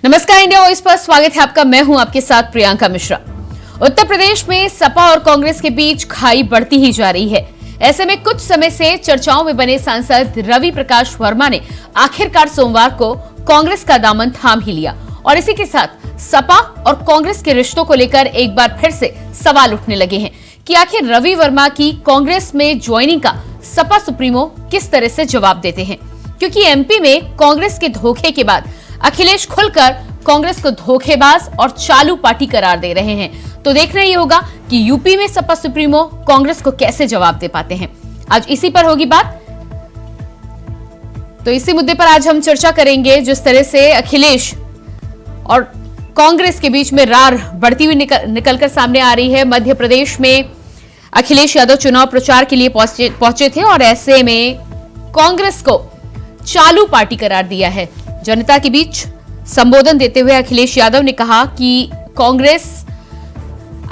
नमस्कार, India voice पर स्वागत है आपका। मैं हूं आपके साथ प्रियंका मिश्रा। उत्तर प्रदेश में सपा और कांग्रेस के बीच खाई बढ़ती ही जा रही है। ऐसे में कुछ समय से चर्चाओं में बने सांसद रवि प्रकाश वर्मा ने आखिरकार सोमवार को कांग्रेस का दामन थाम ही लिया और इसी के साथ सपा और कांग्रेस के रिश्तों को लेकर एक बार फिर से सवाल उठने लगे हैं कि आखिर रवि वर्मा की कांग्रेस में ज्वाइनिंग का सपा सुप्रीमो किस तरह से जवाब देते हैं, क्योंकि एमपी में कांग्रेस के धोखे के बाद अखिलेश खुलकर कांग्रेस को धोखेबाज और चालू पार्टी करार दे रहे हैं। तो देखना ही होगा कि यूपी में सपा सुप्रीमो कांग्रेस को कैसे जवाब दे पाते हैं। आज इसी पर होगी बात। तो इसी मुद्दे पर आज हम चर्चा करेंगे। जिस तरह से अखिलेश और कांग्रेस के बीच में रार बढ़ती हुई निकलकर सामने आ रही है। मध्य प्रदेश में अखिलेश यादव चुनाव प्रचार के लिए पहुंचे थे और ऐसे में कांग्रेस को चालू पार्टी करार दिया है। जनता के बीच संबोधन देते हुए अखिलेश यादव ने कहा कि कांग्रेस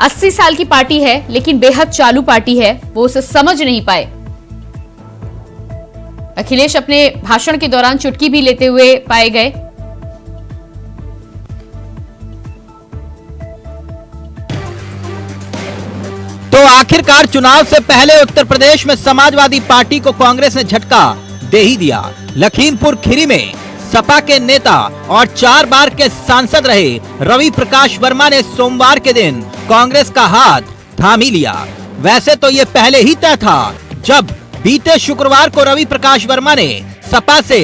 80 साल की पार्टी है लेकिन बेहद चालू पार्टी है, वो उसे समझ नहीं पाए। अखिलेश अपने भाषण के दौरान चुटकी भी लेते हुए पाए गए। तो आखिरकार चुनाव से पहले उत्तर प्रदेश में समाजवादी पार्टी को कांग्रेस ने झटका दे ही दिया। लखीमपुर खीरी में सपा के नेता और 4 बार के सांसद रहे रवि प्रकाश वर्मा ने सोमवार के दिन कांग्रेस का हाथ थाम ही लिया। वैसे तो ये पहले ही तय था जब बीते शुक्रवार को रवि प्रकाश वर्मा ने सपा से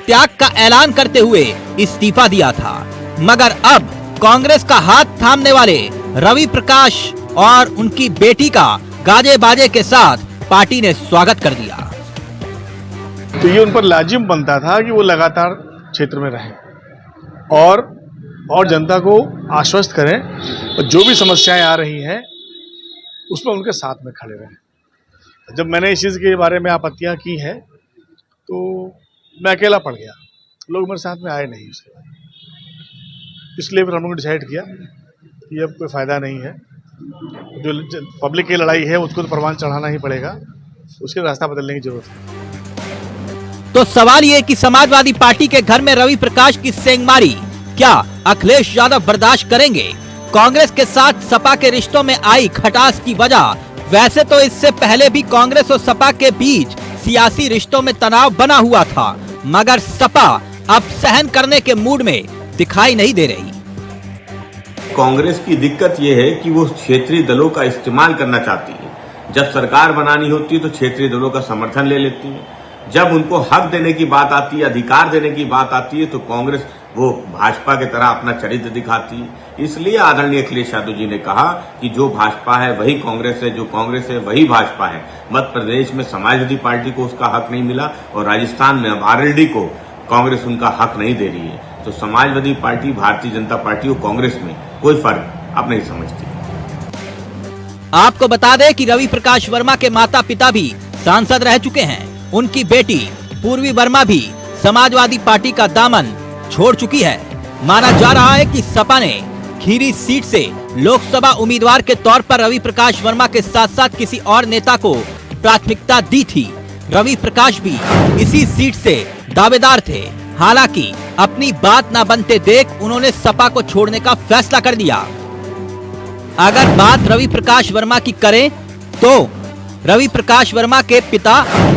त्याग का ऐलान करते हुए इस्तीफा दिया था, मगर अब कांग्रेस का हाथ थामने वाले रवि प्रकाश और उनकी बेटी का गाजे बाजे के साथ पार्टी ने स्वागत कर दिया। तो ये उन पर लाजिम बनता था कि वो लगातार क्षेत्र में रहें और जनता को आश्वस्त करें और जो भी समस्याएं आ रही हैं उसमें उनके साथ में खड़े रहें। जब मैंने इस चीज़ के बारे में आपत्तियां की हैं तो मैं अकेला पड़ गया, लोग मेरे साथ में आए नहीं। उसके बाद इसलिए फिर हम लोगों ने डिसाइड किया कि अब कोई फ़ायदा नहीं है, जो पब्लिक की लड़ाई है उसको तो परवान चढ़ाना ही पड़ेगा, उसके रास्ता बदलने की जरूरत है। तो सवाल ये कि समाजवादी पार्टी के घर में रवि प्रकाश की सेंगमारी क्या अखिलेश यादव बर्दाश्त करेंगे? कांग्रेस के साथ सपा के रिश्तों में आई खटास की वजह, वैसे तो इससे पहले भी कांग्रेस और सपा के बीच सियासी रिश्तों में तनाव बना हुआ था, मगर सपा अब सहन करने के मूड में दिखाई नहीं दे रही। कांग्रेस की दिक्कत यह है कि वो क्षेत्रीय दलों का इस्तेमाल करना चाहती है। जब सरकार बनानी होती है तो क्षेत्रीय दलों का समर्थन ले लेती है। जब उनको हक देने की बात आती है, अधिकार देने की बात आती है, तो कांग्रेस वो भाजपा की तरह अपना चरित्र दिखाती है। इसलिए आदरणीय अखिलेश यादव जी ने कहा कि जो भाजपा है वही कांग्रेस है, जो कांग्रेस है वही भाजपा है। मध्य प्रदेश में समाजवादी पार्टी को उसका हक नहीं मिला और राजस्थान में अब आरएलडी को कांग्रेस उनका हक नहीं दे रही है। तो समाजवादी पार्टी, भारतीय जनता पार्टी और कांग्रेस में कोई फर्क अब नहीं समझती। आपको बता दें कि रवि प्रकाश वर्मा के माता पिता भी सांसद रह चुके हैं। उनकी बेटी पूर्वी वर्मा भी समाजवादी पार्टी का दामन छोड़ चुकी है। माना जा रहा है कि सपा ने खीरी सीट से लोकसभा उम्मीदवार के तौर पर रवि प्रकाश वर्मा के साथ साथ किसी और नेता को प्राथमिकता दी थी। रवि प्रकाश भी इसी सीट से दावेदार थे। हालांकि अपनी बात न बनते देख उन्होंने सपा को छोड़ने का फैसला कर दिया। अगर बात रवि प्रकाश वर्मा की करें तो रवि प्रकाश वर्मा के पिता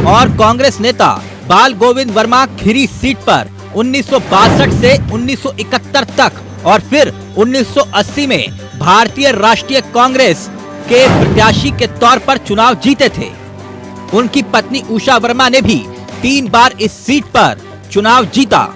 और कांग्रेस नेता बाल गोविंद वर्मा खीरी सीट पर 1962 से 1971 तक और फिर 1980 में भारतीय राष्ट्रीय कांग्रेस के प्रत्याशी के तौर पर चुनाव जीते थे। उनकी पत्नी उषा वर्मा ने भी 3 बार इस सीट पर चुनाव जीता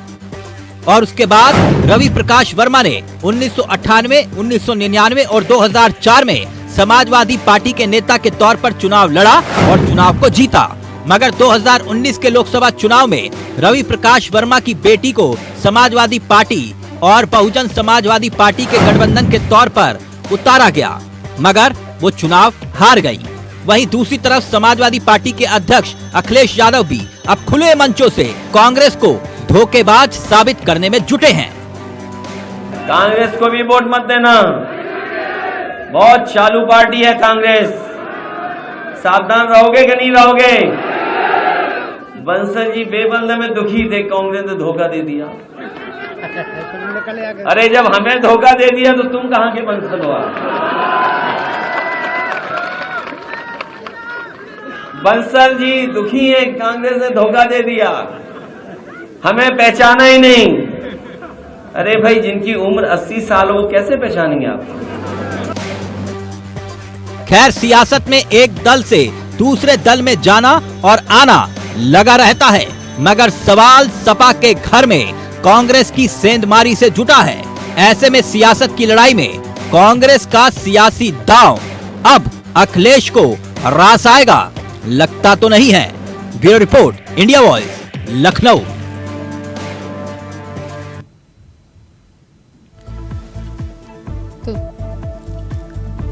और उसके बाद रवि प्रकाश वर्मा ने 1998, 1999 और 2004 में समाजवादी पार्टी के नेता के तौर पर चुनाव लड़ा और चुनाव को जीता। मगर 2019 के लोकसभा चुनाव में रवि प्रकाश वर्मा की बेटी को समाजवादी पार्टी और बहुजन समाजवादी पार्टी के गठबंधन के तौर पर उतारा गया, मगर वो चुनाव हार गई। वहीं दूसरी तरफ समाजवादी पार्टी के अध्यक्ष अखिलेश यादव भी अब खुले मंचों से कांग्रेस को धोखेबाज साबित करने में जुटे हैं। कांग्रेस को भी वोट मत देना, बहुत चालू पार्टी है कांग्रेस, सावधान रहोगे कि नहीं रहोगे? बंसल जी बेबल में दुखी थे, कांग्रेस ने धोखा दे दिया। अरे जब हमें धोखा दे दिया तो तुम कहां के बंसल हो? बंसल जी दुखी है, कांग्रेस ने धोखा दे दिया, हमें पहचाना ही नहीं। अरे भाई, जिनकी उम्र 80 साल हो कैसे पहचानेंगे आप? खैर, सियासत में एक दल से दूसरे दल में जाना और आना लगा रहता है, मगर सवाल सपा के घर में कांग्रेस की सेंधमारी से जुटा है। ऐसे में सियासत की लड़ाई में कांग्रेस का सियासी दांव अब अखिलेश को रास आएगा, लगता तो नहीं है। Bureau report, India voice, Lucknow.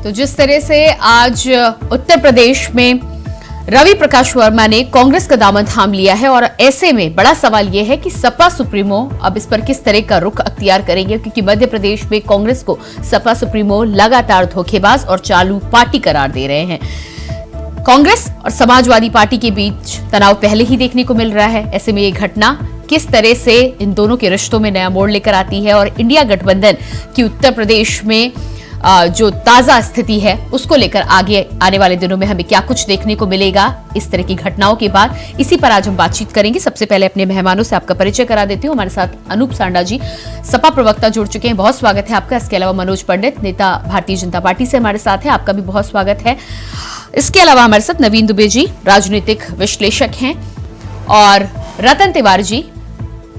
तो जिस तरह से आज उत्तर प्रदेश में रवि प्रकाश वर्मा ने कांग्रेस का दामन थाम लिया है, और ऐसे में बड़ा सवाल यह है कि सपा सुप्रीमो अब इस पर किस तरह का रुख अख्तियार करेंगे, क्योंकि मध्य प्रदेश में कांग्रेस को सपा सुप्रीमो लगातार धोखेबाज और चालू पार्टी करार दे रहे हैं। कांग्रेस और समाजवादी पार्टी के बीच तनाव पहले ही देखने को मिल रहा है। ऐसे में ये घटना किस तरह से इन दोनों के रिश्तों में नया मोड़ लेकर आती है, और इंडिया गठबंधन की उत्तर प्रदेश में जो ताजा स्थिति है उसको लेकर आगे आने वाले दिनों में हमें क्या कुछ देखने को मिलेगा इस तरह की घटनाओं के बाद, इसी पर आज हम बातचीत करेंगे। सबसे पहले अपने मेहमानों से आपका परिचय करा देती हूँ। हमारे साथ अनूप सांडा जी, सपा प्रवक्ता, जुड़ चुके हैं, बहुत स्वागत है आपका। इसके अलावा मनोज पंडित, नेता भारतीय जनता पार्टी से हमारे साथ है, आपका भी बहुत स्वागत है। इसके अलावा हमारे साथ नवीन दुबे जी, राजनीतिक विश्लेषक हैं, और रतन तिवारी जी,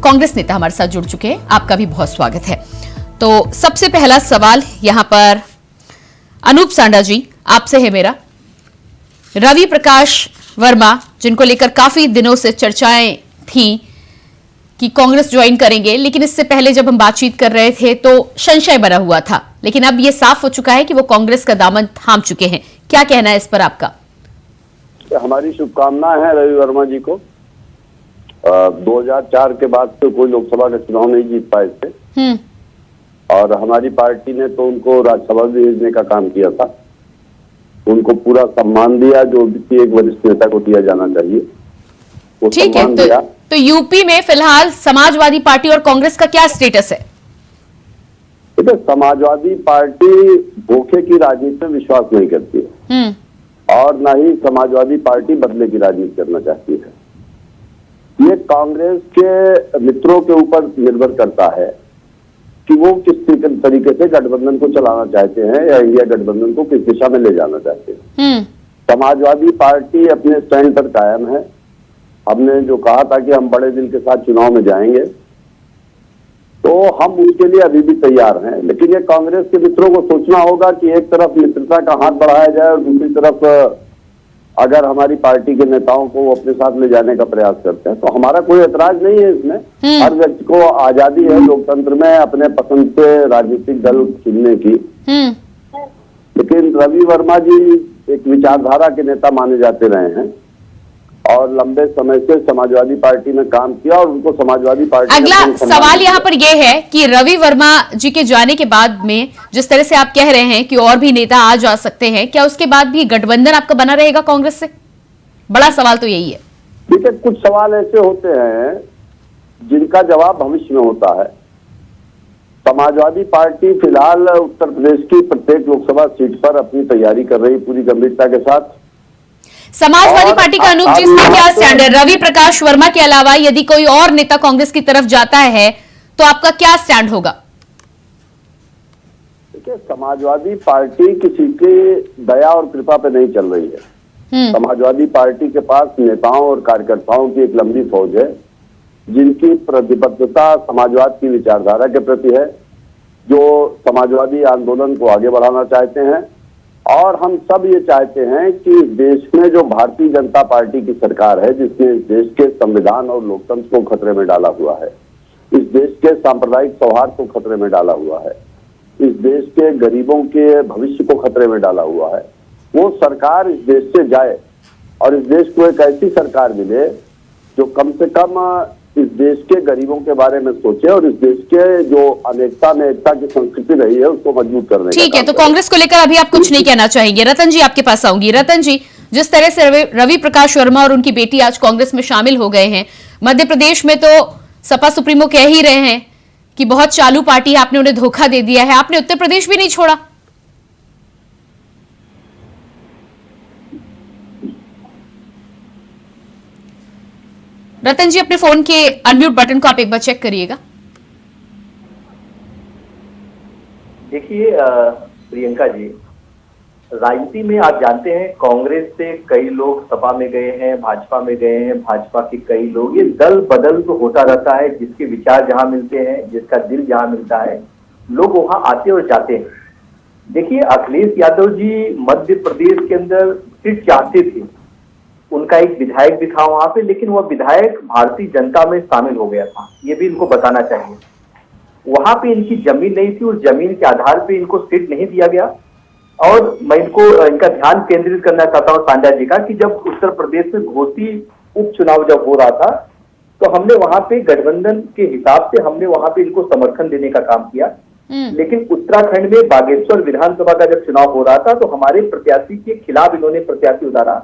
कांग्रेस नेता, हमारे साथ जुड़ चुके हैं, आपका भी बहुत स्वागत है। तो सबसे पहला सवाल यहां पर अनूप सांडा जी आपसे है मेरा। रवि प्रकाश वर्मा, जिनको लेकर काफी दिनों से चर्चाएं थी कि कांग्रेस ज्वाइन करेंगे, लेकिन इससे पहले जब हम बातचीत कर रहे थे तो संशय बना हुआ था, लेकिन अब यह साफ हो चुका है कि वो कांग्रेस का दामन थाम चुके हैं। क्या कहना है इस पर आपका? हमारी शुभकामनाएं हैं रवि वर्मा जी को। 2004 के बाद तो कोई लोकसभा का चुनाव नहीं जीत पाए थे, और हमारी पार्टी ने तो उनको राज्यसभा भेजने का काम किया था। उनको पूरा सम्मान दिया जो भी एक वरिष्ठ नेता को दिया जाना चाहिए। ठीक है, तो यूपी में फिलहाल समाजवादी पार्टी और कांग्रेस का क्या स्टेटस है? देखिए, समाजवादी पार्टी धोखे की राजनीति में विश्वास नहीं करती है, और न ही समाजवादी पार्टी बदले की राजनीति करना चाहती है। ये कांग्रेस के मित्रों के ऊपर निर्भर करता है कि वो किस तरीके से गठबंधन को चलाना चाहते हैं, या इंडिया गठबंधन को किस दिशा में ले जाना चाहते हैं। समाजवादी पार्टी अपने स्टैंड पर कायम है। हमने जो कहा था कि हम बड़े दिल के साथ चुनाव में जाएंगे, तो हम उसके लिए अभी भी तैयार हैं। लेकिन ये कांग्रेस के मित्रों को सोचना होगा कि एक तरफ मित्रता का हाथ बढ़ाया जाए, और दूसरी तरफ अगर हमारी पार्टी के नेताओं को वो अपने साथ ले जाने का प्रयास करते हैं, तो हमारा कोई ऐतराज नहीं है इसमें। हर व्यक्ति को आजादी है लोकतंत्र में अपने पसंद से राजनीतिक दल चुनने की। लेकिन रवि वर्मा जी एक विचारधारा के नेता माने जाते रहे हैं, और लंबे समय से समाजवादी पार्टी में काम किया, और उनको समाजवादी पार्टी। अगला सवाल यहाँ पर यह है कि रवि वर्मा जी के जाने के बाद में जिस तरह से आप कह रहे हैं कि और भी नेता आ जा सकते हैं, क्या उसके बाद भी गठबंधन आपका बना रहेगा कांग्रेस से? बड़ा सवाल तो यही है। ठीक है, कुछ सवाल ऐसे होते हैं जिनका जवाब भविष्य में होता है। समाजवादी पार्टी फिलहाल उत्तर प्रदेश की प्रत्येक लोकसभा सीट पर अपनी तैयारी कर रही पूरी गंभीरता के साथ। समाजवादी पार्टी का अनूप जी इसमें क्या स्टैंड है? रवि प्रकाश वर्मा के अलावा यदि कोई और नेता कांग्रेस की तरफ जाता है तो आपका क्या स्टैंड होगा? देखिए, समाजवादी पार्टी किसी की दया और कृपा पे नहीं चल रही है। समाजवादी पार्टी के पास नेताओं और कार्यकर्ताओं की एक लंबी फौज है, जिनकी प्रतिबद्धता समाजवाद की विचारधारा के प्रति है, जो समाजवादी आंदोलन को आगे बढ़ाना चाहते हैं। और हम सब ये चाहते हैं कि इस देश में जो भारतीय जनता पार्टी की सरकार है, जिसने इस देश के संविधान और लोकतंत्र को खतरे में डाला हुआ है, इस देश के सांप्रदायिक सौहार्द को खतरे में डाला हुआ है, इस देश के गरीबों के भविष्य को खतरे में डाला हुआ है, वो सरकार इस देश से जाए, और इस देश को एक ऐसी सरकार मिले जो कम से कम इस देश के गरीबों के बारे में सोचे, और इस देश के जो अनेकता में एकता की संस्कृति रही है उसको मजबूत करने। ठीक है, तो कांग्रेस को लेकर अभी आप कुछ नहीं कहना चाहेंगे। रतन जी आपके पास आऊंगी। रतन जी, जिस तरह से रवि प्रकाश वर्मा और उनकी बेटी आज कांग्रेस में शामिल हो गए हैं, मध्य प्रदेश में तो सपा सुप्रीमो कह ही रहे हैं कि बहुत चालू पार्टी है, आपने उन्हें धोखा दे दिया है, आपने उत्तर प्रदेश भी नहीं छोड़ा। रतन जी, अपने फोन के अनम्यूट बटन को आप एक बार चेक करिएगा। देखिए प्रियंका जी, राजनीति में आप जानते हैं कांग्रेस से कई लोग सपा में गए हैं, भाजपा में गए हैं, भाजपा के कई लोग, ये दल बदल तो होता रहता है। जिसके विचार जहां मिलते हैं, जिसका दिल जहां मिलता है, लोग वहां आते और जाते हैं। देखिए अखिलेश यादव जी मध्य प्रदेश के अंदर सीट चाहते थे, उनका एक विधायक भी था वहां पे, लेकिन वह विधायक भारतीय जनता में शामिल हो गया था, ये भी इनको बताना चाहिए। वहां पे इनकी जमीन नहीं थी, उस जमीन के आधार पे इनको सीट नहीं दिया गया। और मैं इनका ध्यान केंद्रित करना चाहता हूं सांझा जी का, कि जब उत्तर प्रदेश में घोसी उपचुनाव जब हो रहा था, तो हमने वहां पे गठबंधन के हिसाब से हमने वहां पे इनको समर्थन देने का काम किया। लेकिन उत्तराखंड में बागेश्वर विधानसभा का जब चुनाव हो रहा था, तो हमारे प्रत्याशी के खिलाफ इन्होंने प्रत्याशी उतारा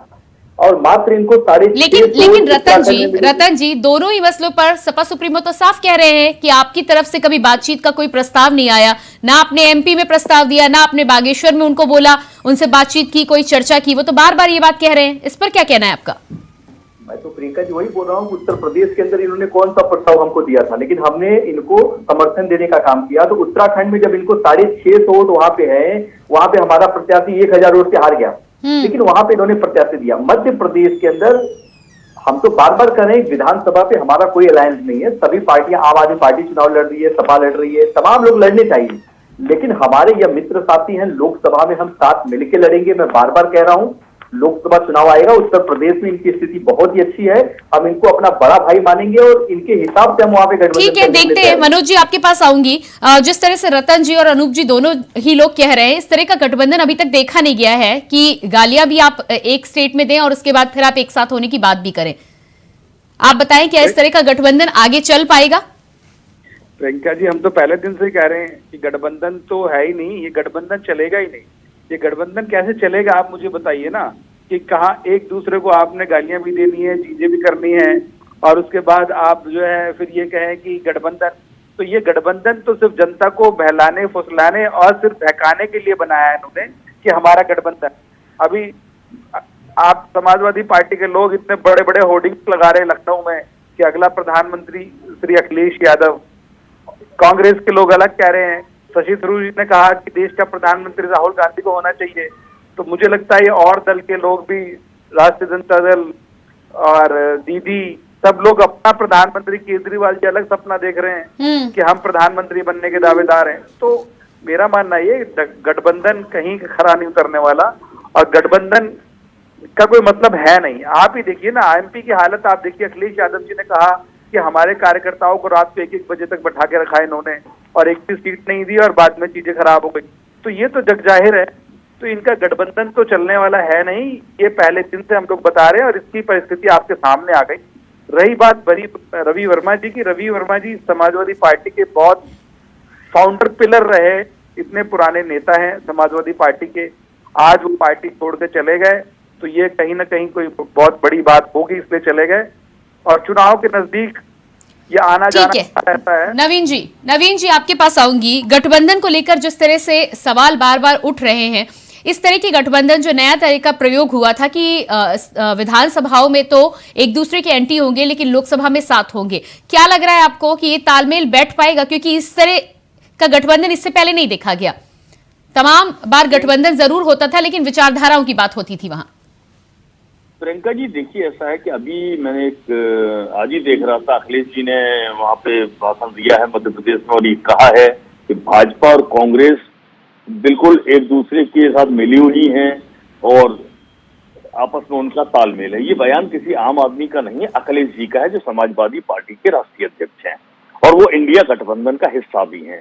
और मात्र इनको लेकिन रतन जी दोनों ही मसलों पर सपा सुप्रीमो तो साफ कह रहे हैं कि आपकी तरफ से कभी बातचीत का कोई प्रस्ताव नहीं आया, ना आपने एमपी में प्रस्ताव दिया, ना आपने बागेश्वर में उनको बोला, उनसे बातचीत की, कोई चर्चा की। वो तो बार बार ये बात कह रहे हैं, इस पर क्या कहना है आपका? मैं तो प्रियंका जी वही बोल रहा हूँ, उत्तर प्रदेश के अंदर इन्होंने कौन सा प्रस्ताव हमको दिया था, लेकिन हमने इनको समर्थन देने का काम किया। तो उत्तराखंड में जब इनको 650 वोट वहां पे है, वहां पे हमारा प्रत्याशी 1000 वोट से हार गया, लेकिन वहां पे इन्होंने प्रत्याशी दिया। मध्य प्रदेश के अंदर हम तो बार बार कह रहे हैं, विधानसभा पे हमारा कोई अलायंस नहीं है, सभी पार्टियां, आम आदमी पार्टी चुनाव लड़ रही है, सपा लड़ रही है, तमाम लोग लड़ने चाहिए, लेकिन हमारे यह मित्र साथी हैं, लोकसभा में हम साथ मिलकर लड़ेंगे। मैं बार बार कह रहा हूं, लोकसभा चुनाव आएगा, उत्तर प्रदेश में इनकी स्थिति बहुत ही अच्छी है, हम इनको अपना बड़ा भाई मानेंगे और इनके हिसाब से हम वहां पे गठबंधन। ठीक है, देखते हैं। मनोज जी आपके पास आऊंगी। जिस तरह से रतन जी और अनूप जी दोनों ही लोग कह रहे हैं, इस तरह का गठबंधन अभी तक देखा नहीं गया है कि गालियां भी आप एक स्टेट में दें और उसके बाद फिर आप एक साथ होने की बात भी करें। आप बताएं, क्या इस तरह का गठबंधन आगे चल पाएगा? प्रियंका जी, हम तो पहले दिन से कह रहे हैं कि गठबंधन तो है ही नहीं, ये गठबंधन चलेगा ही नहीं। ये गठबंधन कैसे चलेगा आप मुझे बताइए ना, कि कहाँ एक दूसरे को आपने गालियां भी देनी है, चीजें भी करनी है, और उसके बाद आप जो है फिर ये कहें कि गठबंधन। तो ये गठबंधन तो सिर्फ जनता को बहलाने, फुसलाने और सिर्फ बहकाने के लिए बनाया है इन्होंने, कि हमारा गठबंधन। अभी आप समाजवादी पार्टी के लोग इतने बड़े बड़े होर्डिंग्स लगा रहे हैं लखनऊ में कि अगला प्रधानमंत्री श्री अखिलेश यादव। कांग्रेस के लोग अलग कह रहे हैं, शशि थरूर जी ने कहा कि देश का प्रधानमंत्री राहुल गांधी को होना चाहिए। तो मुझे लगता है ये और दल के लोग भी, राष्ट्रीय जनता दल और दीदी, सब लोग अपना प्रधानमंत्री, केजरीवाल जी अलग सपना देख रहे हैं कि हम प्रधानमंत्री बनने के दावेदार हैं। तो मेरा मानना ये गठबंधन कहीं खरा नहीं उतरने वाला, और गठबंधन का कोई मतलब है नहीं। आप ही देखिए ना, एमपी की हालत आप देखिए। अखिलेश यादव जी ने कहा कि हमारे कार्यकर्ताओं को रात को 1-1 बजे तक बैठा के रखा इन्होंने, और एक भी सीट नहीं दी, और बाद में चीजें खराब हो गई। तो ये तो जग जाहिर है, तो इनका गठबंधन तो चलने वाला है नहीं, ये पहले दिन से हम लोग बता रहे हैं, और इसकी परिस्थिति आपके सामने आ गई। रही बात रवि वर्मा जी की, रवि वर्मा जी समाजवादी पार्टी के बहुत फाउंडर पिलर रहे, इतने पुराने नेता हैं समाजवादी पार्टी के, आज वो पार्टी छोड़ के चले गए, तो ये कहीं ना कहीं कोई बहुत बड़ी बात होगी, इसलिए चले गए। और चुनाव के नजदीक ये आना जाना रहता है। नवीन जी आपके पास आऊंगी। गठबंधन को लेकर जिस तरह से सवाल बार बार उठ रहे हैं, इस तरह की गठबंधन जो नया तरह का प्रयोग हुआ था कि विधानसभाओं में तो एक दूसरे के एंटी होंगे, लेकिन लोकसभा में साथ होंगे, क्या लग रहा है आपको कि ये तालमेल बैठ पाएगा? क्योंकि इस तरह का गठबंधन इससे पहले नहीं देखा गया। तमाम बार गठबंधन जरूर होता था, लेकिन विचारधाराओं की बात होती थी वहां। प्रियंका जी देखिए, ऐसा है कि अभी मैंने आज ही देख रहा था, अखिलेश जी ने वहां पे भाषण दिया है मध्य प्रदेश में, और ये कहा है कि भाजपा और कांग्रेस बिल्कुल एक दूसरे के साथ मिली हुई हैं और आपस में उनका तालमेल है। ये बयान किसी आम आदमी का नहीं है, अखिलेश जी का है, जो समाजवादी पार्टी के राष्ट्रीय अध्यक्ष हैं और वो इंडिया गठबंधन का हिस्सा भी हैं।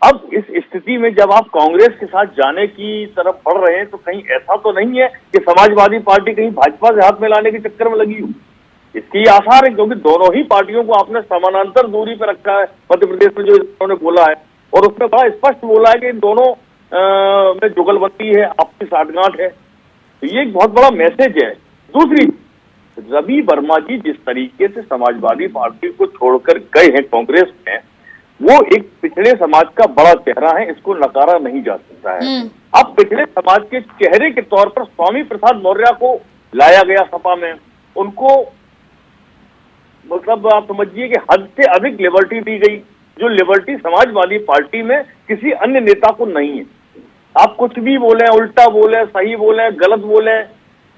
अब इस स्थिति में जब आप कांग्रेस के साथ जाने की तरफ बढ़ रहे हैं, तो कहीं ऐसा तो नहीं है कि समाजवादी पार्टी कहीं भाजपा से हाथ मिलाने के चक्कर में लगी हो। इसकी आसार है, क्योंकि दोनों ही पार्टियों को आपने समानांतर दूरी पर रखा है मध्य प्रदेश में, जो उन्होंने बोला है, और उसमें बड़ा स्पष्ट बोला है कि इन दोनों में जुगलबंदी है, आपसी साठगांठ है। तो ये एक बहुत बड़ा मैसेज है। दूसरी, रवि वर्मा जी जिस तरीके से समाजवादी पार्टी को छोड़कर गए हैं कांग्रेस में, वो एक पिछड़े समाज का बड़ा चेहरा है, इसको नकारा नहीं जा सकता है। अब पिछड़े समाज के चेहरे के तौर पर स्वामी प्रसाद मौर्य को लाया गया सपा में, उनको मतलब आप समझिए कि हद से अधिक लिबर्टी दी गई, जो लिबर्टी समाजवादी पार्टी में किसी अन्य नेता को नहीं है। आप कुछ भी बोले, उल्टा बोले, सही बोले, गलत बोले,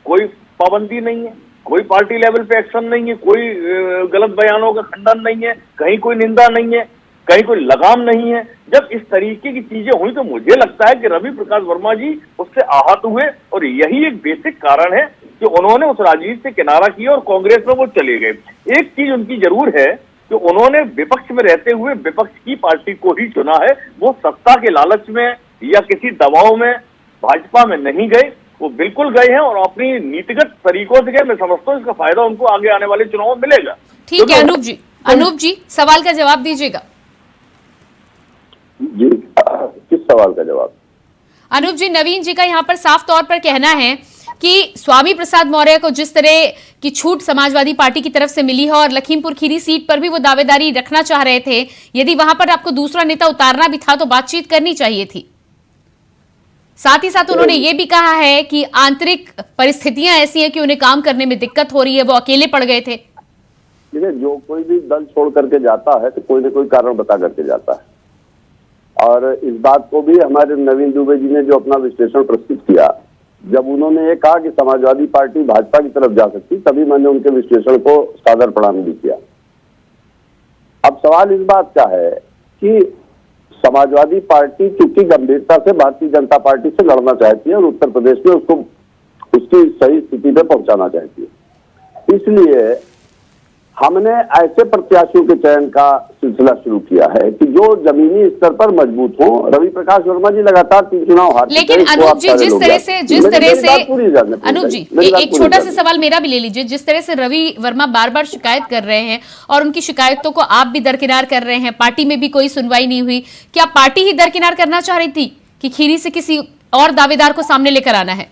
कोई पाबंदी नहीं है, कोई पार्टी लेवल पे एक्शन नहीं है, कोई गलत बयानों का खंडन नहीं है, कहीं कोई निंदा नहीं है, कहीं कोई लगाम नहीं है। जब इस तरीके की चीजें हुई तो मुझे लगता है कि रवि प्रकाश वर्मा जी उससे आहत हुए, और यही एक बेसिक कारण है कि उन्होंने उस राजनीति से किनारा किया और कांग्रेस में वो चले गए। एक चीज उनकी जरूर है कि उन्होंने विपक्ष में रहते हुए विपक्ष की पार्टी को ही चुना है, वो सत्ता के लालच में या किसी दबाव में भाजपा में नहीं गए, वो बिल्कुल गए हैं और अपनी नीतिगत तरीकों से गए। मैं समझता हूँ इसका फायदा उनको आगे आने वाले चुनाव में मिलेगा। ठीक है अनूप जी सवाल का जवाब दीजिएगा। जी, किस सवाल का जवाब? अनूप जी, नवीन जी का यहाँ पर साफ तौर पर कहना है कि स्वामी प्रसाद मौर्य को जिस तरह की छूट समाजवादी पार्टी की तरफ से मिली है और लखीमपुर खीरी सीट पर भी वो दावेदारी रखना चाह रहे थे, यदि वहां पर आपको दूसरा नेता उतारना भी था तो बातचीत करनी चाहिए थी। साथ ही साथ उन्होंने ये भी कहा है कि आंतरिक परिस्थितियां ऐसी हैं कि उन्हें काम करने में दिक्कत हो रही है, वो अकेले पड़ गए थे। देखिए, जो कोई भी दल छोड़ करके जाता है तो कोई ना कोई कारण बता करके जाता है, और इस बात को भी हमारे नवीन दुबे जी ने जो अपना विश्लेषण प्रस्तुत किया, जब उन्होंने ये कहा कि समाजवादी पार्टी भाजपा की तरफ जा सकती, तभी मैंने उनके विश्लेषण को सादर प्रणाम भी किया। अब सवाल इस बात का है कि समाजवादी पार्टी चूंकि गंभीरता से भारतीय जनता पार्टी से लड़ना चाहती है और उत्तर प्रदेश में उसको उसकी सही स्थिति पे पहुंचाना चाहती है, इसलिए हमने ऐसे प्रत्याशियों के चयन का सिलसिला शुरू किया है कि जो जमीनी स्तर पर मजबूत हो। रवि प्रकाश वर्मा जी लगातार 3 चुनाव हार चुके हैं। लेकिन अनूप जी, जिस तरह से अनूप जी, एक छोटा सा सवाल मेरा भी ले लीजिए। जिस तरह से रवि वर्मा बार बार शिकायत कर रहे हैं और उनकी शिकायतों को आप भी दरकिनार कर रहे हैं, पार्टी में भी कोई सुनवाई नहीं हुई, क्या पार्टी ही दरकिनार करना चाह रही थी कि खीरी से किसी और दावेदार को सामने लेकर आना है?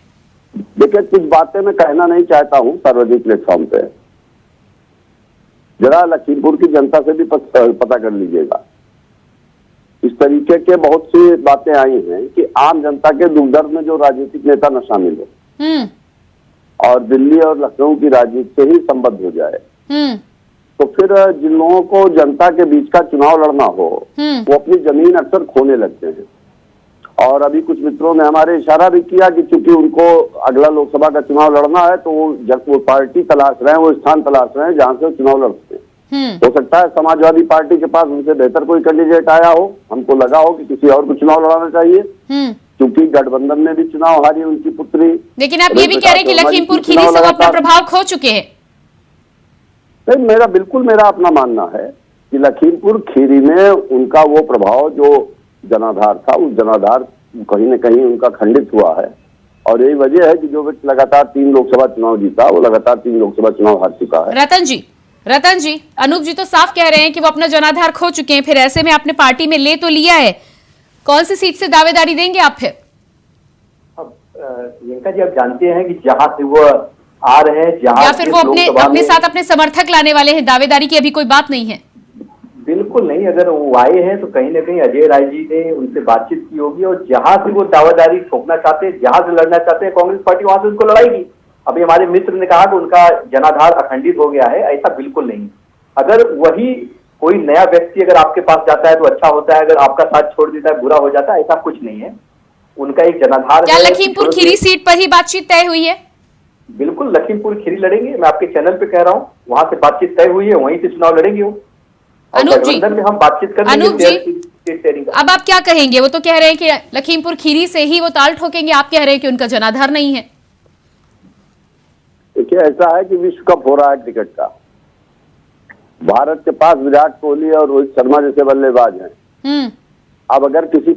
देखिए, कुछ बातें मैं कहना नहीं चाहता हूँ सार्वजनिक प्लेटफॉर्म पे, जरा लखीमपुर की जनता से भी पता कर लीजिएगा। इस तरीके के बहुत सी बातें आई हैं कि आम जनता के दुख दर्द में जो राजनीतिक नेता न शामिल हो और दिल्ली और लखनऊ की राजनीति से ही संबद्ध हो जाए, तो फिर जिन लोगों को जनता के बीच का चुनाव लड़ना हो वो अपनी जमीन अक्सर खोने लगते हैं। और अभी कुछ मित्रों ने हमारे इशारा भी किया कि चूंकि उनको अगला लोकसभा का चुनाव लड़ना है तो वो पार्टी तलाश रहे हैं, वो स्थान तलाश रहे हैं जहां से चुनाव लड़ते हैं। हो सकता है समाजवादी पार्टी के पास उनसे बेहतर कोई कैंडिडेट आया हो, हमको लगा हो कि किसी और को चुनाव लड़ाना चाहिए, क्योंकि गठबंधन में भी चुनाव हारी उनकी पुत्री। लेकिन आप ये भी कह रहे हैं कि लखीमपुर खीरी से वो अपना प्रभाव खो चुके हैं। नहीं, मेरा अपना मानना है कि लखीमपुर खीरी में उनका वो प्रभाव जो जनाधार था, उस जनाधार कहीं न कहीं उनका खंडित हुआ है, और यही वजह है कि जो व्यक्ति लगातार 3 लोकसभा चुनाव जीता वो लगातार 3 लोकसभा चुनाव हार चुका है। रतन जी, अनूप जी तो साफ कह रहे हैं कि वो अपना जनाधार खो चुके हैं, फिर ऐसे में आपने पार्टी में ले तो लिया है, कौन सी सीट से दावेदारी देंगे आप फिर? अब प्रियंका जी, आप जानते हैं कि जहां से वो आ रहे हैं, जहां या फिर वो अपने साथ अपने समर्थक लाने वाले हैं, दावेदारी की अभी कोई बात नहीं है? बिल्कुल नहीं, अगर वो आए हैं तो कहीं ना कहीं अजय राय जी ने उनसे बातचीत की होगी, और जहां से वो दावेदारी ठोकना चाहते हैं, जहां से लड़ना चाहते हैं कांग्रेस पार्टी, वहां से उनको लड़ाएगी। अभी हमारे मित्र ने कहा कि उनका जनाधार अखंडित हो गया है, ऐसा बिल्कुल नहीं। अगर वही कोई नया व्यक्ति अगर आपके पास जाता है तो अच्छा होता है, अगर आपका साथ छोड़ देता है बुरा हो जाता है, ऐसा कुछ नहीं है। उनका एक जनाधार क्या लखीमपुर खीरी सीट पर ही बातचीत तय हुई है? बिल्कुल, लखीमपुर खीरी लड़ेंगे, मैं आपके चैनल पे कह रहा हूँ, वहां से बातचीत तय हुई है, वहीं से चुनाव लड़ेंगे वो। अनूप जी, में हम बातचीत कर अब आप क्या कहेंगे? वो तो कह रहे हैं कि लखीमपुर खीरी से ही वो ताल ठोकेंगे, आप कह रहे हैं कि उनका जनाधार नहीं है। देखिए, ऐसा है कि विश्व कप हो रहा है क्रिकेट का, भारत के पास विराट कोहली और रोहित शर्मा जैसे बल्लेबाज हैं। अब अगर किसी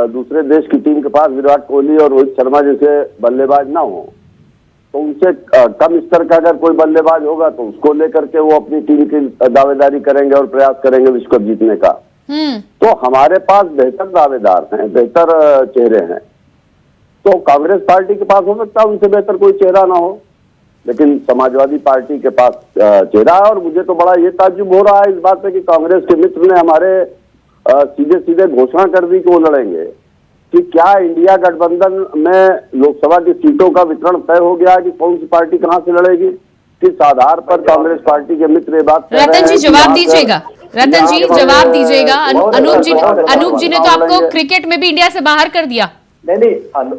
दूसरे देश की टीम के पास विराट कोहली और रोहित शर्मा जैसे बल्लेबाज ना हो तो उनसे कम स्तर का अगर कोई बल्लेबाज होगा तो उसको लेकर के वो अपनी टीम की दावेदारी करेंगे और प्रयास करेंगे विश्व कप जीतने का। तो हमारे पास बेहतर दावेदार हैं, बेहतर चेहरे हैं, तो कांग्रेस पार्टी के पास हो सकता है उनसे बेहतर कोई चेहरा ना हो, लेकिन समाजवादी पार्टी के पास चेहरा है। और मुझे तो बड़ा ये ताज्जुब हो रहा है इस बात पे कि कांग्रेस के मित्र ने हमारे सीधे सीधे घोषणा कर दी कि वो लड़ेंगे, कि क्या इंडिया गठबंधन में लोकसभा की सीटों का वितरण तय हो गया कि कौन सी पार्टी कहां से लड़ेगी? किस आधार पर कांग्रेस पार्टी के मित्र ये बात कह रहे रतन जी हैं कि जवाब यहाँ दीजिएगा, रतन जी जवाब दीजिएगा। अनूप जी ने तो आपको लड़ेंगे। क्रिकेट में भी इंडिया से बाहर कर दिया। नहीं,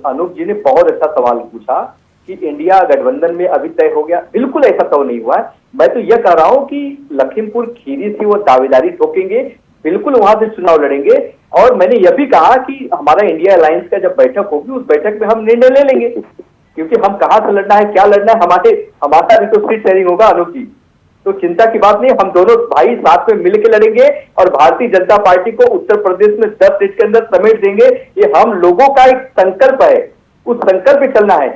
अनूप जी ने बहुत अच्छा सवाल पूछा कि इंडिया गठबंधन में अभी तय हो गया। बिल्कुल ऐसा तो नहीं हुआ है। मैं तो यह कह रहा हूं कि लखीमपुर खीरी से वो दावेदारी ठोकेंगे, बिल्कुल वहां से चुनाव लड़ेंगे। और मैंने यह भी कहा कि हमारा इंडिया अलायंस का जब बैठक होगी उस बैठक में हम निर्णय ले लेंगे, क्योंकि हम कहां से लड़ना है, क्या लड़ना है, हमारा भी तो सीट शेयरिंग होगा अनूप जी। तो चिंता की बात नहीं, हम दोनों भाई साथ में मिलकर लड़ेंगे और भारतीय जनता पार्टी को उत्तर प्रदेश में 10 सीट के अंदर समेट देंगे। ये हम लोगों का एक संकल्प है, उस संकल्प पे चलना है।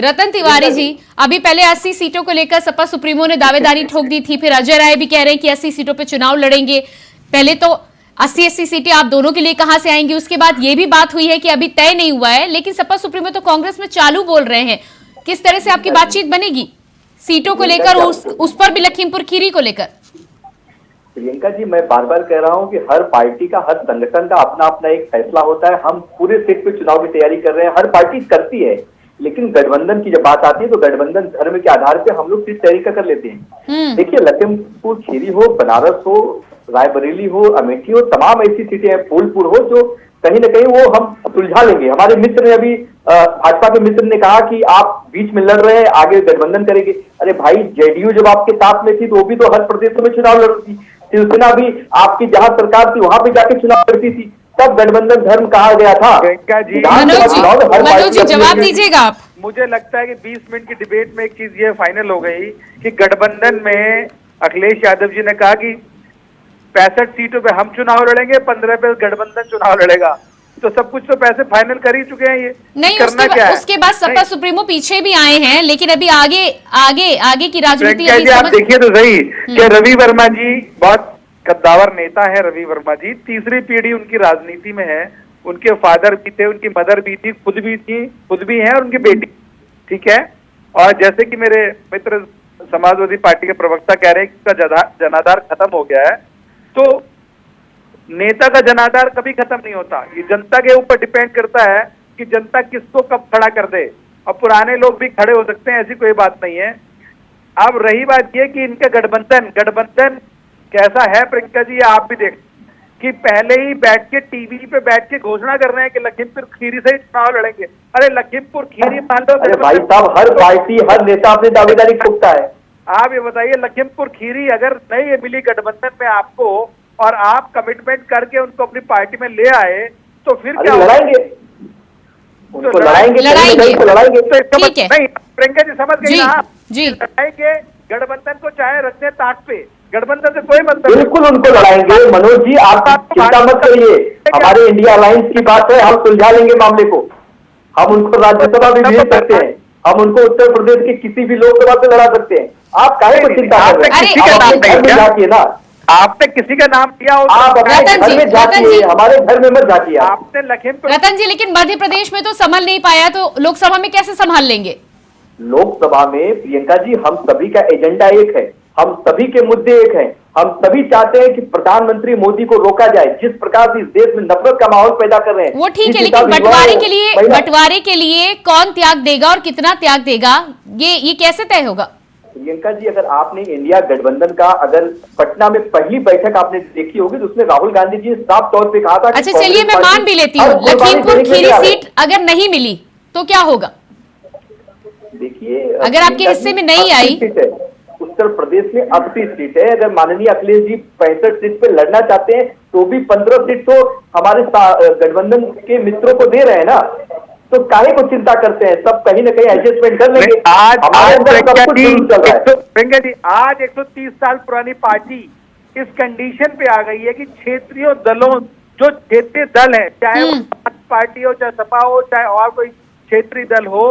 रतन तिवारी जी, अभी पहले 80 सीटों को लेकर सपा सुप्रीमो ने दावेदारी ठोक दी थी, फिर अजय राय भी कह रहे हैं कि 80 सीटों पे चुनाव लड़ेंगे। पहले तो 80 सीटें आप दोनों के लिए कहां से आएंगी, उसके बाद ये भी बात हुई है कि अभी तय नहीं हुआ है, लेकिन सपा सुप्रीमो तो कांग्रेस में चालू बोल रहे हैं। किस तरह से आपकी बातचीत बनेगी सीटों को लेकर, उस पर भी लखीमपुर खीरी को लेकर? प्रियंका जी, मैं बार बार कह रहा हूं कि हर पार्टी का, हर संगठन का अपना अपना एक फैसला होता है। हम पूरे सेट पे चुनाव की तैयारी कर रहे हैं, हर पार्टी करती है, लेकिन गठबंधन की जब बात आती है तो गठबंधन धर्म के आधार पे हम लोग सीट तैयारी कर लेते हैं। देखिए, लखीमपुर खीरी हो, बनारस हो, रायबरेली हो, अमेठी हो, तमाम ऐसी सीटें हैं, फूलपुर हो, जो कहीं ना कहीं वो हम सुलझा लेंगे। हमारे मित्र ने अभी भाजपा के मित्र ने कहा कि आप बीच में लड़ रहे हैं, आगे गठबंधन करेंगे। अरे भाई, जेडीयू जब आपके साथ में थी तो वो भी तो हर प्रदेशों में चुनाव लड़ती, शिवसेना भी आपकी जहां सरकार थी वहां पे जाके चुनाव लड़ती थी, तब गठबंधन धर्म कहा गया था। मनोज जी जवाब दीजिएगा आप। मुझे लगता है कि 20 मिनट की डिबेट में एक चीज ये फाइनल हो गई कि गठबंधन में अखिलेश यादव जी ने कहा कि 65 सीटों पे हम चुनाव लड़ेंगे, 15 पे गठबंधन चुनाव लड़ेगा। तो सब कुछ तो पैसे फाइनल कर ही चुके हैं। ये नहीं, करना क्या है? उसके बाद सपा सुप्रीमो पीछे भी आए हैं, लेकिन अभी आगे की राजनीति आप देखिए तो सही कि रवि वर्मा जी बहुत कद्दावर नेता है। रवि वर्मा जी तीसरी पीढ़ी उनकी राजनीति में है। उनके फादर भी थे, उनकी मदर भी थी, खुद भी हैं और उनकी बेटी, ठीक है। और जैसे कि मेरे मित्र समाजवादी पार्टी के प्रवक्ता कह रहे हैं कि उसका जनाधार खत्म हो गया है, तो नेता का जनाधार कभी खत्म नहीं होता। ये जनता के ऊपर डिपेंड करता है कि जनता किसको कब खड़ा कर दे। और पुराने लोग भी खड़े हो सकते हैं, ऐसी कोई बात नहीं है। अब रही बात ये कि इनका गठबंधन कैसा है प्रियंका जी, आप भी देख कि पहले ही बैठ के टीवी पे बैठ के घोषणा कर रहे हैं कि लखीमपुर खीरी से ही चुनाव लड़ेंगे। अरे लखीमपुर खीरी मान लो, अरे भाई साहब, हर पार्टी, हर नेता अपनी दावेदारी ठोकता है। आप ये बताइए, लखीमपुर खीरी अगर नहीं मिली गठबंधन में आपको और आप कमिटमेंट करके उनको अपनी पार्टी में ले आए, तो फिर क्या लड़ाएंगे? उनको लड़ाएंगे। ठीक है, नहीं प्रियंका जी समझ गई ना जी, लड़ाएंगे। गठबंधन को चाहे रखने ताक पे, गठबंधन से कोई मतलब, बिल्कुल उनको लड़ाएंगे। मनोज जी, आप चिंता मत करिए, हमारे इंडिया अलायंस की बात है, हम सुलझा लेंगे मामले को। हम उनको राज्यसभा भी भेज सकते हैं, हम उनको उत्तर प्रदेश के किसी भी लोकसभा से लड़ा सकते हैं। आप काहे को चिंता कर रहे हैं? जातिए ना, आपने किसी का नाम दिया हो, आप अपने घर में जातिए, हमारे घर में मत जातिए। आपने लखीमपुर रतन जी, लेकिन मध्य प्रदेश में तो संभल नहीं पाया, तो लोकसभा में कैसे संभाल लेंगे? लोकसभा में प्रियंका जी, हम सभी का एजेंडा एक है, हम सभी के मुद्दे एक हैं। हम सभी चाहते हैं कि प्रधानमंत्री मोदी को रोका जाए। जिस प्रकार से इस देश में नफरत का माहौल पैदा कर रहे हैं, वो ठीक है, लेकिन बंटवारे के लिए कौन त्याग देगा और कितना त्याग देगा, ये कैसे तय होगा? प्रियंका जी, अगर आपने इंडिया गठबंधन का, अगर पटना में पहली बैठक आपने देखी होगी तो उसमें राहुल गांधी जी ने साफ तौर पे कहा था। अच्छा चलिए, मैं मान भी लेती हूँ, लखीमपुर खीरी सीट अगर नहीं मिली तो क्या होगा? देखिए, अगर आपके हिस्से में नहीं आई, उत्तर प्रदेश में 80 सीट है। अगर माननीय अखिलेश जी 65 सीट पे लड़ना चाहते हैं तो भी 15 सीट तो हमारे गठबंधन के मित्रों को दे रहे हैं ना, तो काहे को चिंता करते हैं? सब कहीं ना कहीं एडजस्टमेंट कर लेंगे। आज प्रियंका जी, आज 130 साल पुरानी पार्टी इस कंडीशन पे आ गई है कि क्षेत्रीय दलों, जो क्षेत्रीय दल है, चाहे वो पार्टी हो, चाहे सपा हो, चाहे और कोई क्षेत्रीय दल हो,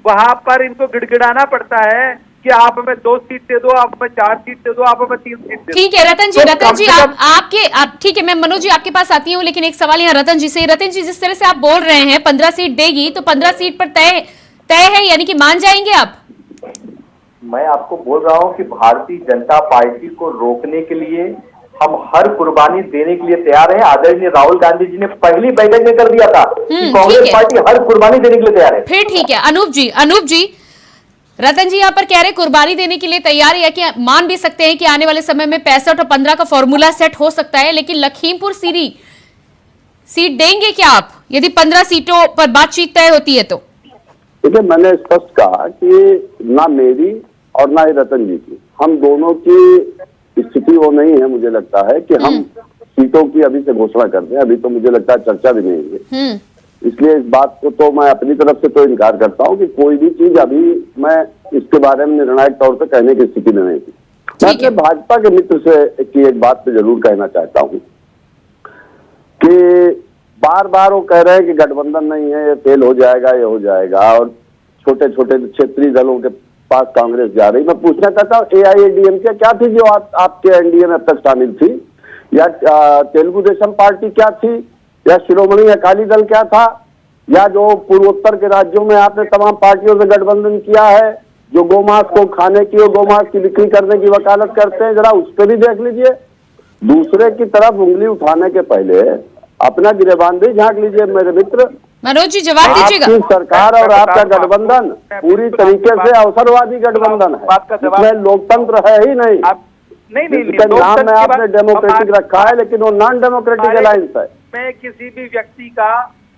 वहां पर इनको गिड़गिड़ाना पड़ता है कि आप हमें 2 सीट दे दो, आप हमें 4 सीट दे दो, आप हमें 3 सीट दे दो। ठीक है रतन जी, आप ठीक है, मैं मनोज जी आपके पास आती हूँ, लेकिन एक सवाल यहाँ रतन जी से। रतन जी, जिस तरह से आप बोल रहे हैं 15 सीट देगी, तो 15 सीट पर तय है, यानी कि मान जाएंगे आप? मैं आपको बोल रहा हूँ कि भारतीय जनता पार्टी को रोकने के लिए हम हर कुर्बानी देने के लिए तैयार हैं। आदरणीय राहुल गांधी जी ने पहली बैठक में कर दिया था कि कांग्रेस पार्टी हर कुर्बानी देने के लिए तैयार है। फिर ठीक है। अनूप जी रतन जी यहाँ पर कह रहे कुर्बानी देने के लिए तैयार है, या कि मान भी सकते हैं कि आने वाले समय में 65 और 15 का फॉर्मूला सेट हो सकता है, लेकिन लखीमपुर सीट देंगे क्या आप यदि 15 सीटों पर बातचीत तय होती है तो? देखिए, मैंने स्पष्ट कहा कि ना मेरी और ना ही रतन जी की, हम दोनों की स्थिति वो नहीं है। मुझे लगता है कि हम सीटों की अभी से घोषणा कर दें, अभी तो मुझे लगता है चर्चा भी नहीं है। इसलिए इस बात को तो मैं अपनी तरफ से तो इनकार करता हूं कि कोई भी चीज अभी मैं इसके बारे में निर्णायक तौर पर कहने की स्थिति में नहीं थी। मैं अपने भाजपा के मित्र से की एक बात पे जरूर कहना चाहता हूं कि बार बार वो कह रहे हैं कि गठबंधन नहीं है, ये फेल हो जाएगा, ये हो जाएगा, और छोटे छोटे क्षेत्रीय दलों के पास कांग्रेस जा रही। मैं पूछना चाहता हूँ, AIADMK क्या थी जो आपके एनडीए में अब तक शामिल थी, या तेलुगु देशम पार्टी क्या थी, या शिरोमणि अकाली दल क्या था, या जो पूर्वोत्तर के राज्यों में आपने तमाम पार्टियों से गठबंधन किया है जो गोमांस को खाने की और गोमांस की बिक्री करने की वकालत करते हैं, जरा उस पर भी देख लीजिए। दूसरे की तरफ उंगली उठाने के पहले अपना गिरेबान भी झांक लीजिए मेरे मित्र। मनोज जी जवाब दीजिएगा। आपकी सरकार और आपका गठबंधन पूरी तरीके से अवसरवादी गठबंधन है, इसमें लोकतंत्र है ही नहीं। इसके नाम में आपने डेमोक्रेटिक रखा है, लेकिन वो नॉन डेमोक्रेटिक अलायंस है। में किसी भी व्यक्ति का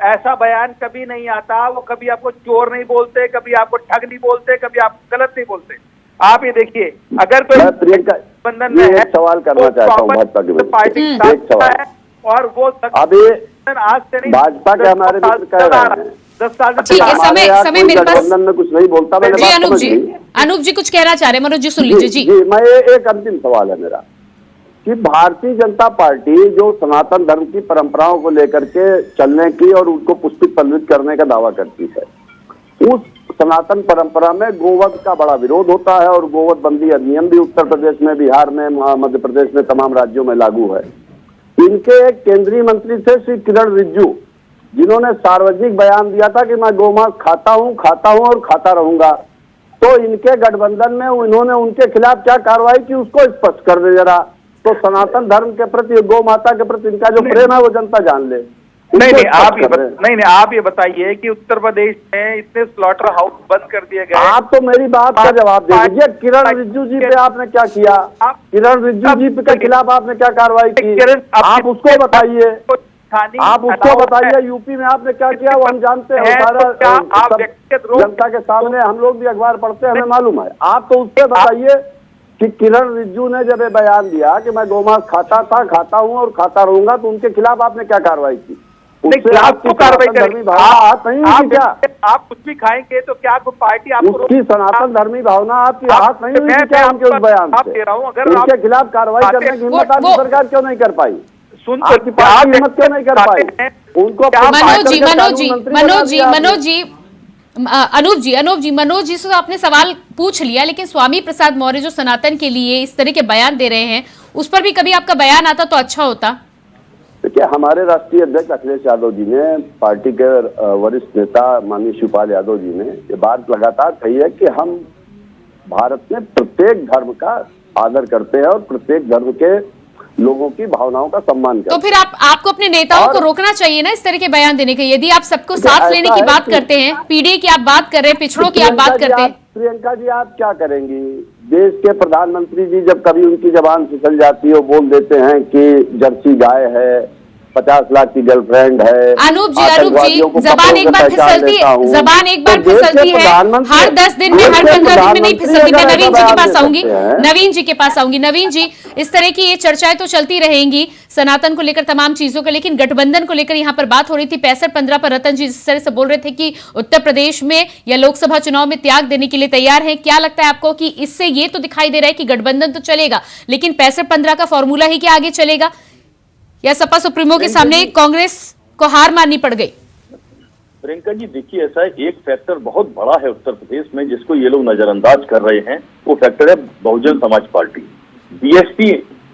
ऐसा बयान कभी नहीं आता, वो कभी आपको चोर नहीं बोलते, कभी आपको ठग नहीं बोलते, कभी आप गलत नहीं बोलते। आप ये देखिए, अगर कोई प्रियंका बंधन में है, सवाल करना चाहता हूँ भाजपा के पार्टी एक सवाल है, और वो अभी आज से नहीं, भाजपा के हमारे मित्र कह रहे हैं 10 साल से ठीक है, समय मेरे पास गठबंधन में कुछ नहीं बोलता। मैंने अनूप जी कुछ कहना चाह रहे हैं, मनोज जी सुन लीजिए। जी मैं एक अंतिम सवाल है मेरा कि भारतीय जनता पार्टी जो सनातन धर्म की परंपराओं को लेकर के चलने की और उनको पुष्पित पल्वित करने का दावा करती है, उस सनातन परंपरा में गोवध का बड़ा विरोध होता है, और गोवध बंदी अधिनियम भी उत्तर प्रदेश में, बिहार में, मध्य प्रदेश में, तमाम राज्यों में लागू है। इनके एक केंद्रीय मंत्री थे श्री किरण रिजिजू, जिन्होंने सार्वजनिक बयान दिया था कि मैं गोमांस खाता हूं और खाता रहूंगा। तो इनके गठबंधन में इन्होंने उनके खिलाफ क्या कार्रवाई की उसको स्पष्ट कर दे जरा, तो सनातन धर्म के प्रति, गौ माता के प्रति इनका जो प्रेम है वो जनता जान ले। नहीं, आप ये बताइए कि उत्तर प्रदेश में इतने स्लॉटर हाउस बंद कर दिए गए। आप तो मेरी बात का जवाब दे दीजिए। किरण रिजिजू जी पे आपने क्या किया? किरण रिजिजू जी के खिलाफ आपने क्या कार्रवाई की? आप उसको बताइए, आप उसको बताइए। यूपी में आपने क्या किया वो हम जानते हैं, सारा जनता के सामने, हम लोग भी अखबार पढ़ते हैं, हमें मालूम है। आप तो उससे बताइए कि किरण रिजिजू ने जब ये बयान दिया कि मैं गोमांस खाता हूं और खाता रहूंगा, तो उनके खिलाफ आपने क्या कार्रवाई की? आपको कार्रवाई करेंगे, आप कुछ भी खाएंगे तो क्या आपको पार्टी आपको उसकी सनातन धर्मी भावना आपकी हाथ नहीं हुई क्या उनके उस बयान से? उनके खिलाफ कार्रवाई करने की हिम्मत आपकी सरकार क्यों नहीं कर पाई? आपकी पार्टी हिम्मत क्यों नहीं कर पाई? उनको मनोज जी से आपने सवाल पूछ लिया, लेकिन स्वामी प्रसाद मौर्य जो सनातन के लिए इस तरह के बयान दे रहे हैं, उस पर भी कभी आपका बयान आता तो अच्छा होता। देखिए, हमारे राष्ट्रीय अध्यक्ष अखिलेश यादव जी ने, पार्टी के वरिष्ठ नेता माननीय शिवपाल यादव जी ने ये बात लगातार कही है कि हम भारत में प्रत्येक धर्म का आदर करते हैं और प्रत्येक धर्म के लोगों की भावनाओं का सम्मान करते हैं। तो फिर आपको अपने नेताओं को रोकना चाहिए ना इस तरह के बयान देने के। यदि आप सबको साथ लेने की बात करते हैं, पीढ़ी की आप बात कर रहे हैं, पिछड़ों की आप बात करते हैं, प्रियंका जी आप क्या करेंगी? देश के प्रधानमंत्री जी जब कभी उनकी जबान फिसल जाती है, वो बोल देते हैं कि जर्सी गाय है, 50 लाख की गर्लफ्रेंड है। अनूप जी जबान एक बार फिसलती है, हर 10 दिन में, हर 15 दिन में नहीं फिसलती। मैं नवीन जी के पास आऊंगी। नवीन जी, इस तरह की ये चर्चाएं तो चलती रहेंगी सनातन को लेकर, तमाम चीजों को, लेकिन गठबंधन को लेकर यहाँ पर बात हो रही थी 65-15 पर। रतन जी जिस तरह से बोल रहे थे कि उत्तर प्रदेश में या लोकसभा चुनाव में त्याग देने के लिए तैयार है, क्या लगता है आपको कि इससे ये तो दिखाई दे रहा है कि गठबंधन तो चलेगा, लेकिन 65-15 का फॉर्मूला ही क्या आगे चलेगा, या सपा सुप्रीमो के सामने कांग्रेस को हार माननी पड़ गई? प्रियंका जी देखिए, ऐसा है, एक फैक्टर बहुत बड़ा है उत्तर प्रदेश में जिसको ये लोग नजरअंदाज कर रहे हैं। वो फैक्टर है Bahujan Samaj party. BSP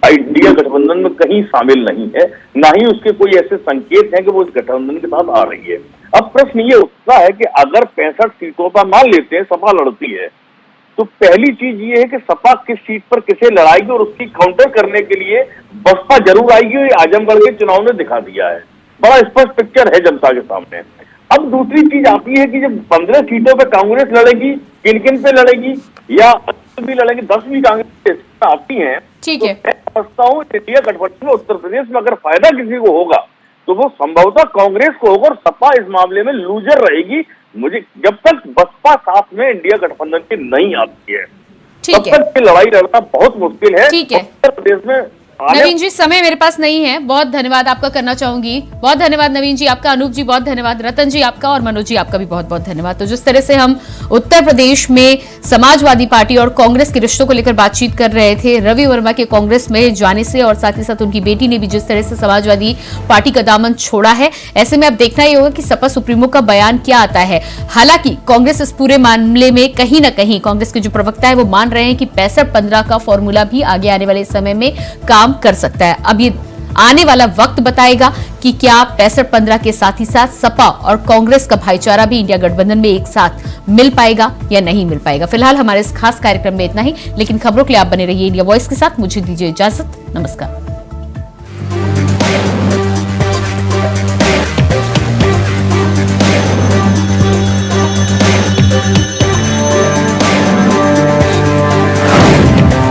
India गठबंधन में कहीं शामिल नहीं है, ना ही उसके कोई ऐसे संकेत हैं कि वो इस गठबंधन के साथ आ रही है। अब प्रश्न ये उठता है कि अगर 65 सीटों पर मान लेते हैं सपा लड़ती है, तो पहली चीज ये है कि सपा किस सीट पर किसे लड़ाएगी और उसकी काउंटर करने के लिए बसपा जरूर आएगी। ये आजमगढ़ के चुनाव ने दिखा दिया है, बड़ा स्पष्ट पिक्चर है जनता के सामने। अब दूसरी चीज आती है कि जब 15 सीटों पे कांग्रेस लड़ेगी, किन किन पे लड़ेगी या भी लड़ेंगे, 10 भी कांग्रेस आती हैं, ठीक तो है। मैं समझता हूँ इंडिया गठबंधन में उत्तर प्रदेश में अगर फायदा किसी को होगा तो वो संभवतः कांग्रेस को होगा और सपा इस मामले में लूजर रहेगी। मुझे जब तक बसपा साथ में इंडिया गठबंधन की नहीं आती है तब तक ये लड़ाई लड़ना बहुत मुश्किल है। ठीक है। उत्तर प्रदेश में नवीन जी, समय मेरे पास नहीं है, बहुत धन्यवाद आपका करना चाहूंगी। बहुत धन्यवाद नवीन जी आपका, अनूप जी बहुत धन्यवाद, रतन जी आपका और मनोज जी आपका भी बहुत बहुत धन्यवाद। तो जिस तरह से हम उत्तर प्रदेश में समाजवादी पार्टी और कांग्रेस के रिश्तों को लेकर बातचीत कर रहे थे, रवि वर्मा के कांग्रेस में जाने से और साथ ही साथ उनकी बेटी ने भी जिस तरह से समाजवादी पार्टी का दामन छोड़ा है, ऐसे में अब देखना ही होगा कि सपा सुप्रीमो का बयान क्या आता है। हालांकि कांग्रेस इस पूरे मामले में कहीं ना कहीं, कांग्रेस के जो प्रवक्ता है वो मान रहे हैं कि 65-15 का फॉर्मूला भी आगे आने वाले समय में काम कर सकता है। अब ये आने वाला वक्त बताएगा कि क्या 65-15 के साथ ही साथ सपा और कांग्रेस का भाईचारा भी इंडिया गठबंधन में एक साथ मिल पाएगा या नहीं मिल पाएगा। फिलहाल हमारे इस खास कार्यक्रम में इतना ही, लेकिन खबरों के लिए आप बने रहिए इंडिया वॉइस के साथ। मुझे दीजिए इजाजत, नमस्कार।